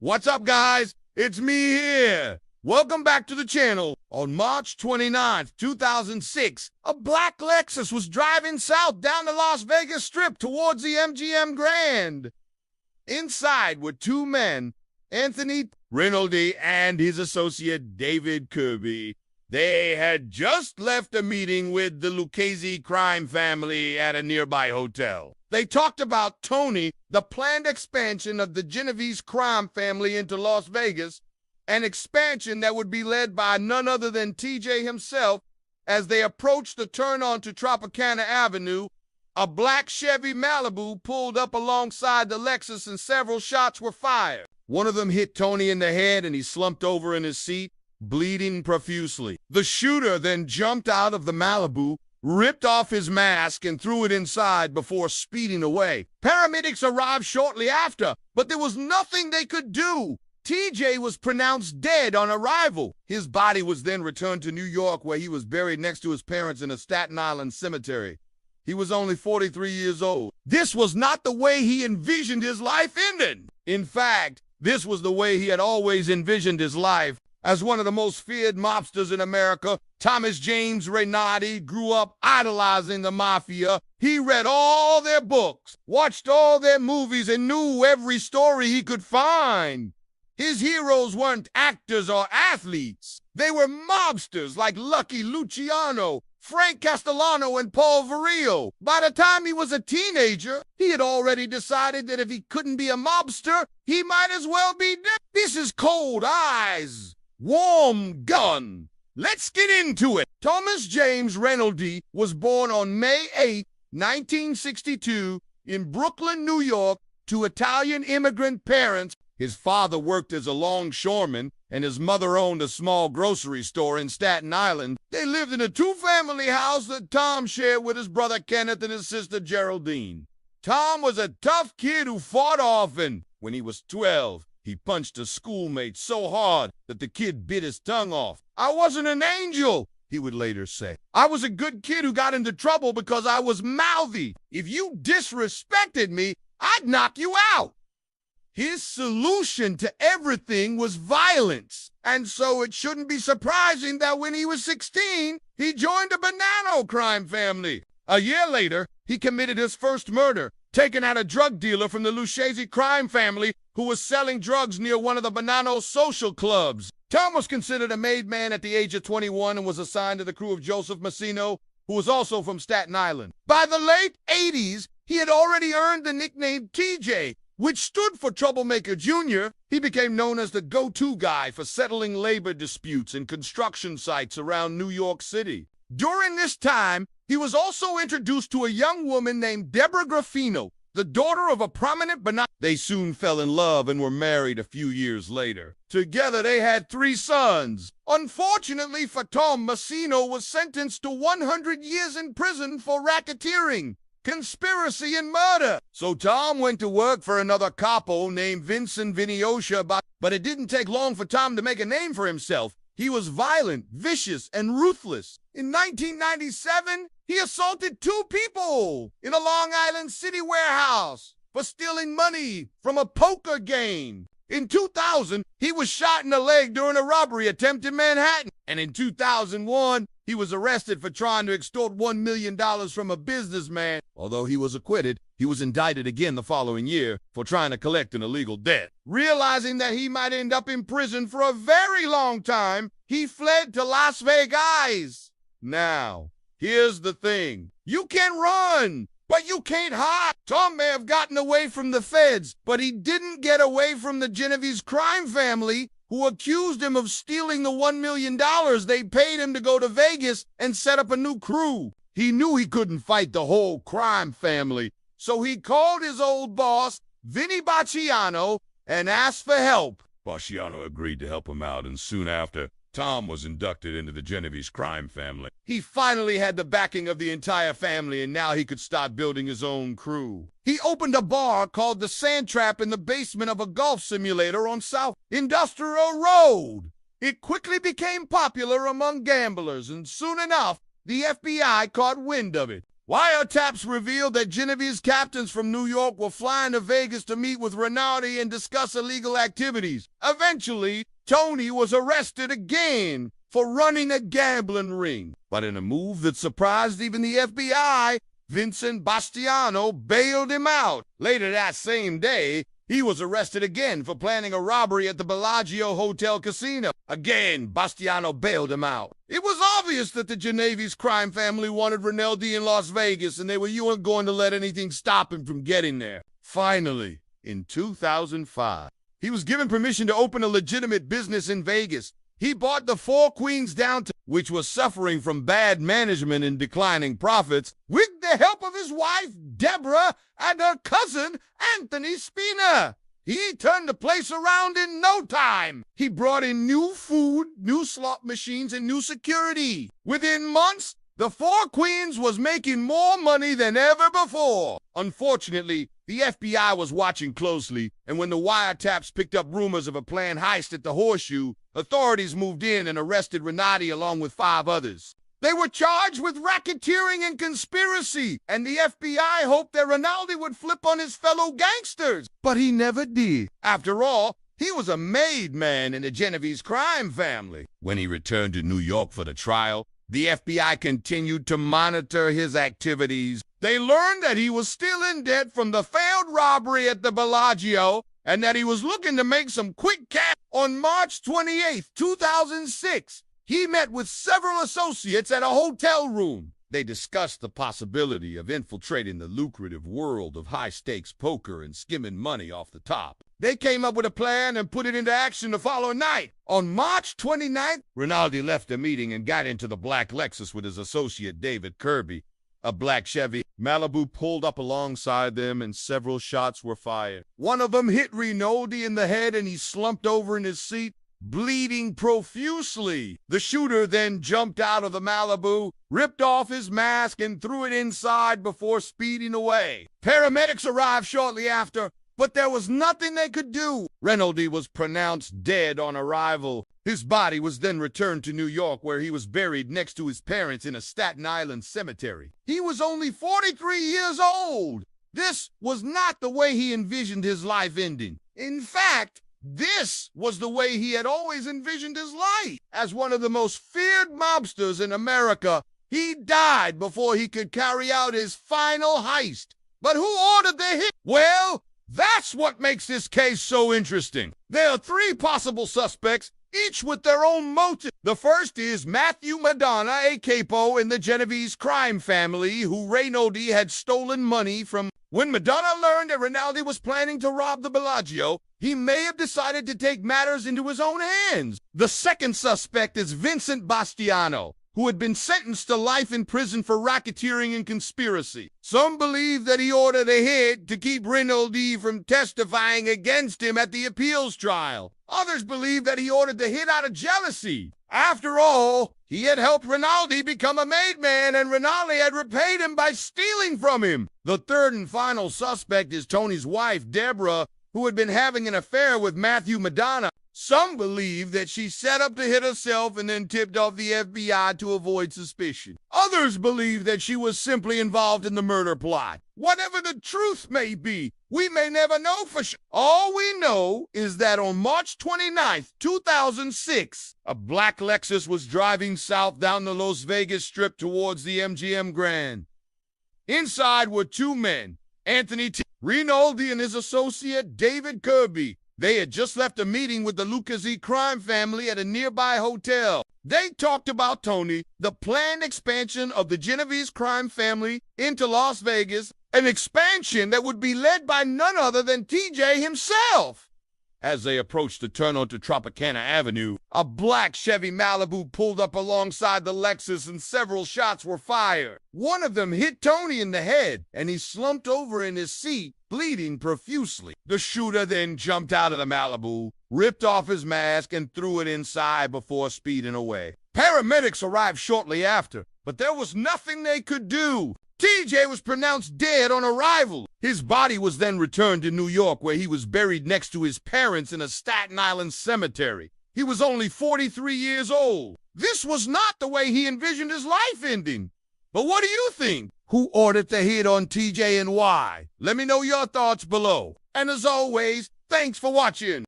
What's up, guys? It's me here. Welcome back to the channel. On March 29th, 2006, a black Lexus was driving south down the Las Vegas Strip towards the MGM Grand. Inside were two men, Anthony Reynolds and his associate David Kirby. They had just left a meeting with the Lucchese crime family at a nearby hotel. They talked about Tony, the planned expansion of the Genovese crime family into Las Vegas, an expansion that would be led by none other than TJ himself. As they approached the turn onto Tropicana Avenue, a black Chevy Malibu pulled up alongside the Lexus and several shots were fired. One of them hit Tony in the head and he slumped over in his seat, bleeding profusely. The shooter then jumped out of the Malibu, ripped off his mask, and threw it inside before speeding away. Paramedics arrived shortly after, but there was nothing they could do. TJ was pronounced dead on arrival. His body was then returned to New York, where he was buried next to his parents in a Staten Island cemetery. He was only 43 years old. This was not the way he envisioned his life ending. In fact, this was the way he had always envisioned his life. As one of the most feared mobsters in America, Thomas James Reynolds grew up idolizing the Mafia. He read all their books, watched all their movies, and knew every story he could find. His heroes weren't actors or athletes. They were mobsters like Lucky Luciano, Frank Castellano, and Paul Virilio. By the time he was a teenager, he had already decided that if he couldn't be a mobster, he might as well be dead. This is Cold Eyes, Warm Gun. Let's get into it. Thomas James Reynolds was born on May 8, 1962, in Brooklyn, New York, to Italian immigrant parents. His father worked as a longshoreman, and his mother owned a small grocery store in Staten Island. They lived in a two-family house that Tom shared with his brother Kenneth and his sister Geraldine. Tom was a tough kid who fought often. When he was 12, he punched a schoolmate so hard that the kid bit his tongue off. "I wasn't an angel," he would later say. "I was a good kid who got into trouble because I was mouthy. If you disrespected me, I'd knock you out." His solution to everything was violence, and so it shouldn't be surprising that when he was 16, he joined the Bonanno crime family. A year later, he committed his first murder, taking out a drug dealer from the Lucchese crime family who was selling drugs near one of the Bonanno social clubs. Tom was considered a made man at the age of 21 and was assigned to the crew of Joseph Massino, who was also from Staten Island. By the late 80s, he had already earned the nickname TJ, which stood for Troublemaker Jr. He became known as the go-to guy for settling labor disputes in construction sites around New York City. During this time, he was also introduced to a young woman named Deborah Graffino, the daughter of a prominent Bonanno. They soon fell in love and were married a few years later. Together, they had 3 sons. Unfortunately for Tom, Massino was sentenced to 100 years in prison for racketeering, conspiracy, and murder. So Tom went to work for another capo named Vincent Viniosha, but it didn't take long for Tom to make a name for himself. He was violent, vicious, and ruthless. In 1997, he assaulted 2 people in a Long Island City warehouse for stealing money from a poker game. In 2000, he was shot in the leg during a robbery attempt in Manhattan. And in 2001, he was arrested for trying to extort $1 million from a businessman. Although he was acquitted, he was indicted again the following year for trying to collect an illegal debt. Realizing that he might end up in prison for a very long time, he fled to Las Vegas. Now, here's the thing. You can run, but you can't hide. Tom may have gotten away from the feds, but he didn't get away from the Genovese crime family, who accused him of stealing the $1 million they paid him to go to Vegas and set up a new crew. He knew he couldn't fight the whole crime family, so he called his old boss, Vinny Bacciano, and asked for help. Bacciano agreed to help him out, and soon after, Tom was inducted into the Genovese crime family. He finally had the backing of the entire family, and now he could start building his own crew. He opened a bar called the Sand Trap in the basement of a golf simulator on South Industrial Road. It quickly became popular among gamblers, and soon enough, the FBI caught wind of it. Wiretaps revealed that Genevieve's captains from New York were flying to Vegas to meet with Rinaldi and discuss illegal activities. Eventually, Tony was arrested again for running a gambling ring. But in a move that surprised even the FBI, Vincent Bastiano bailed him out. Later that same day, he was arrested again for planning a robbery at the Bellagio Hotel Casino. Again, Bastiano bailed him out. It was obvious that the Genovese crime family wanted Rinaldi in Las Vegas, and they weren't going to let anything stop him from getting there. Finally, in 2005, he was given permission to open a legitimate business in Vegas. He bought the Four Queens downtown, which was suffering from bad management and declining profits, with the help of his wife, Deborah, and her cousin, Anthony Spina. He turned the place around in no time. He brought in new food, new slot machines, and new security. Within months, the Four Queens was making more money than ever before. Unfortunately, the FBI was watching closely, and when the wiretaps picked up rumors of a planned heist at the Horseshoe, authorities moved in and arrested Rinaldi along with 5 others. They were charged with racketeering and conspiracy, and the FBI hoped that Rinaldi would flip on his fellow gangsters. But he never did. After all, he was a made man in the Genovese crime family. When he returned to New York for the trial, the FBI continued to monitor his activities. They learned that he was still in debt from the failed robbery at the Bellagio and that he was looking to make some quick cash. On March 28, 2006, he met with several associates at a hotel room. They discussed the possibility of infiltrating the lucrative world of high-stakes poker and skimming money off the top. They came up with a plan and put it into action the following night. On March 29th, Rinaldi left the meeting and got into the black Lexus with his associate David Kirby. A black Chevy Malibu pulled up alongside them and several shots were fired. One of them hit Rinaldi in the head and he slumped over in his seat, bleeding profusely. The shooter then jumped out of the Malibu, ripped off his mask, and threw it inside before speeding away. Paramedics arrived shortly after, but there was nothing they could do. Rinaldi was pronounced dead on arrival. His body was then returned to New York, where he was buried next to his parents in a Staten Island cemetery. He was only 43 years old. This was not the way he envisioned his life ending. In fact, this was the way he had always envisioned his life. As one of the most feared mobsters in America, he died before he could carry out his final heist. But who ordered the hit? Well, that's what makes this case so interesting. There are 3 possible suspects, each with their own motive. The first is Matthew Madonna, a capo in the Genovese crime family, who Rinaldi had stolen money from. When Madonna learned that Rinaldi was planning to rob the Bellagio, he may have decided to take matters into his own hands. The second suspect is Vincent Bastiano, who had been sentenced to life in prison for racketeering and conspiracy. Some believe that he ordered a hit to keep Rinaldi from testifying against him at the appeals trial. Others believe that he ordered the hit out of jealousy. After all, he had helped Rinaldi become a made man, and Rinaldi had repaid him by stealing from him. The third and final suspect is Tony's wife, Deborah, who had been having an affair with Matthew Madonna. Some believe that she set up to hit herself and then tipped off the FBI to avoid suspicion. Others believe that she was simply involved in the murder plot. Whatever the truth may be, we may never know for sure. All we know is that on March 29th, 2006, a black Lexus was driving south down the Las Vegas Strip towards the MGM Grand. Inside were 2 men, Anthony Rinaldi and his associate David Kirby. They had just left a meeting with the Lucchese crime family at a nearby hotel. They talked about Tony, the planned expansion of the Genovese crime family into Las Vegas, an expansion that would be led by none other than TJ himself. As they approached the turn onto Tropicana Avenue, a black Chevy Malibu pulled up alongside the Lexus and several shots were fired. One of them hit Tony in the head, and he slumped over in his seat, bleeding profusely. The shooter then jumped out of the Malibu, ripped off his mask, and threw it inside before speeding away. Paramedics arrived shortly after, but there was nothing they could do. TJ was pronounced dead on arrival. His body was then returned to New York, where he was buried next to his parents in a Staten Island cemetery. He was only 43 years old. This was not the way he envisioned his life ending. But what do you think? Who ordered the hit on TJ and why? Let me know your thoughts below. And as always, thanks for watching.